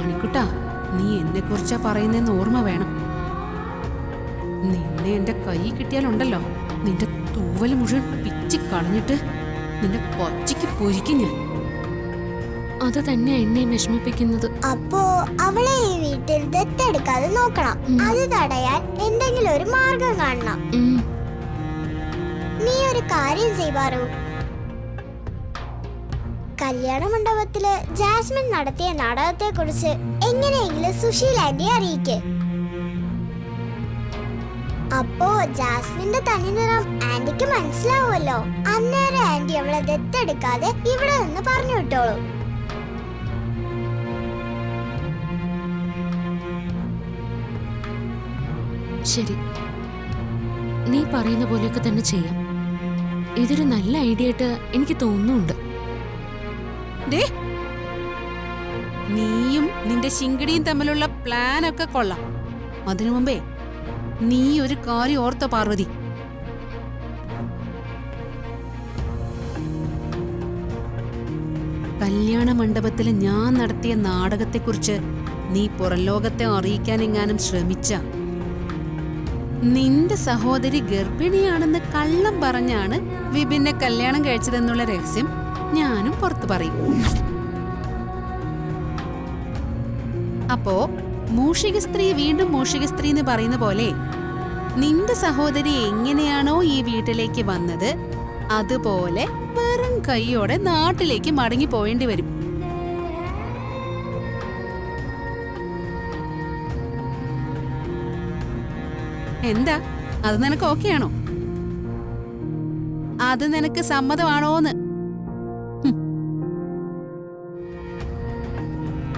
മണിക്കുട്ടാ, നീ എന്നെ കുറിച്ചാ പറയുന്നതെന്ന് ഓർമ്മ വേണം. നിന്നെ എന്റെ കൈ കിട്ടിയാലുണ്ടല്ലോ, നിന്റെ തൂവല് മുഴുവൻ പിച്ചി കളഞ്ഞിട്ട് നിന്റെ കൊച്ചിക്ക് പൊരിക്കും ഞാൻ. അത് തന്നെ എന്നെ വിഷമിപ്പിക്കുന്നത്. അപ്പോ അവളെ ഈ വീട്ടിൽ ദത്തെടുക്കാതെ നോക്കണം. അത് തടയാൻ എന്തെങ്കിലും ഒരു മാർഗം കാണണം. നീ ഒരു കാര്യം ചെയ്വാറു. കല്യാണ മണ്ഡപത്തില് ജാസ്മിൻ നടത്തിയ നാടകത്തെ കുറിച്ച് എങ്ങനെയെങ്കിലും സുശീൽ ആന്റിയെ അറിയിക്കേ. അപ്പോ ജാസ്മിന്റെ തനിനിറം ആന്റിക്ക് മനസ്സിലാവുമല്ലോ. അന്നേരം ആന്റി അവളെ ദത്തെടുക്കാതെ ഇവിടെ നിന്ന് പറഞ്ഞു വിട്ടോളൂ. ശരി, നീ പറയുന്ന പോലെയൊക്കെ തന്നെ ചെയ്യാം. ഇതൊരു നല്ല ഐഡിയ ആയിട്ട് എനിക്ക് തോന്നുന്നുണ്ട്. നീയും നിന്റെ ശിങ്കിടിയും തമ്മിലുള്ള പ്ലാനൊക്കെ കൊള്ളാം. അതിനു മുമ്പേ നീ ഒരു കാര്യം ഓർത്തോ പാർവതി, കല്യാണ മണ്ഡപത്തിൽ ഞാൻ നടത്തിയ നാടകത്തെക്കുറിച്ച് നീ പുറം ലോകത്തെ അറിയിക്കാനെങ്ങാനും ശ്രമിച്ച, നിന്റെ സഹോദരി ഗർഭിണിയാണെന്ന് കള്ളം പറഞ്ഞാണ് വിപിനെ കല്യാണം കഴിച്ചതെന്നുള്ള രഹസ്യം ഞാനും പുറത്തു പറയും. അപ്പോ മൂഷിക സ്ത്രീ വീണ്ടും മൂഷിക സ്ത്രീ എന്ന് പറയുന്ന പോലെ നിന്റെ സഹോദരി എങ്ങനെയാണോ ഈ വീട്ടിലേക്ക് വന്നത്, അതുപോലെ വെറും കൈയോടെ നാട്ടിലേക്ക് മടങ്ങി പോവേണ്ടി വരും. എന്താ, അത് നിനക്ക് ഓക്കെയാണോ? അത് നിനക്ക് സമ്മതമാണോന്ന്?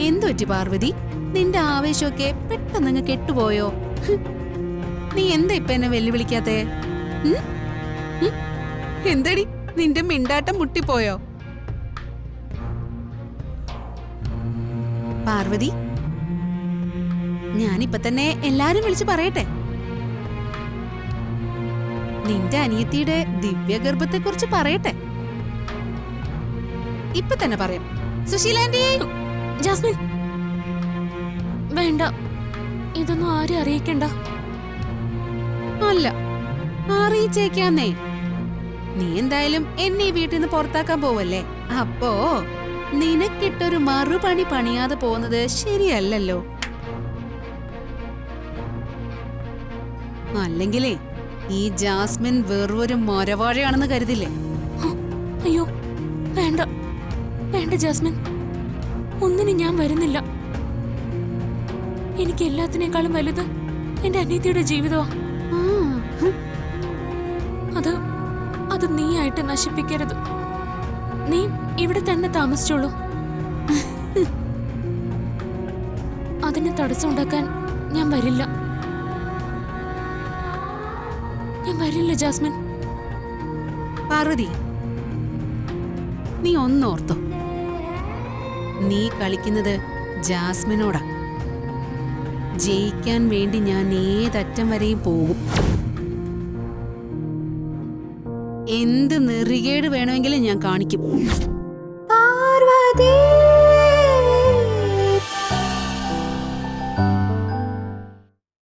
എന്തു പറ്റി പാർവതി, നിന്റെ ആവേശമൊക്കെ പെട്ടെന്ന് കെട്ടുപോയോ? നീ എന്താ ഇപ്പൊ എന്നെ വെല്ലുവിളിക്കാത്തേ? എന്തടി നിന്റെ മിണ്ടാട്ടം മുട്ടിപ്പോയോ? പാർവതി, ഞാനിപ്പൊ തന്നെ എല്ലാരും വിളിച്ചു പറയട്ടെ. നിന്റെ അനിയത്തിയുടെ ദിവ്യഗർഭത്തെ കുറിച്ച് പറയട്ടെ. ഇപ്പൊ തന്നെ പറയാം. സുശീലാന്റി. ജാസ്മിൻ, വേണ്ട, ഇതൊന്നും ആരും അറിയിക്കണ്ട. അല്ല, അറിയിച്ചേക്കാന്നേ. നീ എന്തായാലും എന്നെ ഈ വീട്ടിൽ നിന്ന് പുറത്താക്കാൻ പോവല്ലേ. അപ്പോ നിനക്കിട്ടൊരു മറുപണി പണിയാതെ പോകുന്നത് ശരിയല്ലല്ലോ. അല്ലെങ്കിലേ ഈ ജാസ്മിൻ വെറൊരു മൊരവാഴയാണെന്ന് കരുതില്ലേ? അയ്യോ, വേണ്ട വേണ്ട ജാസ്മിൻ, ഒന്നിനും ഞാൻ വരുന്നില്ല. എനിക്ക് എല്ലാത്തിനേക്കാളും വലുത് എന്റെ അനിയത്തിയുടെ ജീവിതമാ. അത് നീ ആയിട്ട് നശിപ്പിക്കരുത്. നീ ഇവിടെ തന്നെ താമസിച്ചോളൂ. അതിന് തടസ്സമുണ്ടാക്കാൻ ഞാൻ വരില്ല. ഞാൻ വരില്ല ജാസ്മിൻ. പാർവതി, നീ ഒന്നോർത്തോ, നീ കളിക്കുന്നത് ജാസ്മിനോടാ. ജയിക്കാൻ വേണ്ടി ഞാൻ ഏതറ്റം വരെയും പോകും. എന്ത് നെറികേട് വേണമെങ്കിലും ഞാൻ കാണിക്കും. പാർവതി.